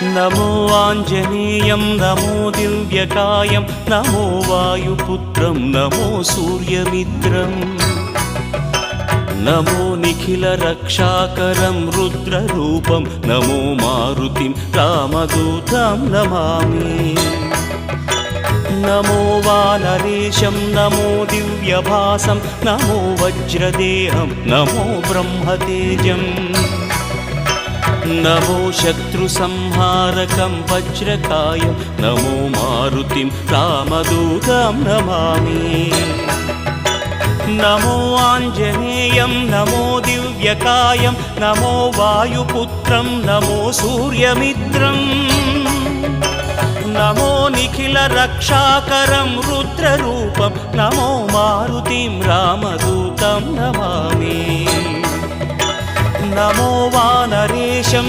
नमो आञ्जनेयं नमो दिव्यकायं नमो वायुपुत्रं नमो सूर्यमित्रं नमो निखिलरक्षाकरं रुद्ररूपं नमो मारुतिं रामदूतं Namami नमो वानरेशं नमो दिव्यभासं नमो वज्रदेहं नमो ब्रह्मतेजं नमो शत्रुसंहारकं वज्रकायं नमो मारुतिं रामदूतं Namami नमो आञ्जनेयं नमो दिव्यकायं नमो वायुपुत्रं नमो सूर्यमित्रं नमो निखिलरक्षाकरं रुद्ररूपं नमो मारुतिं रामदूतं Namami नमो वानरेशं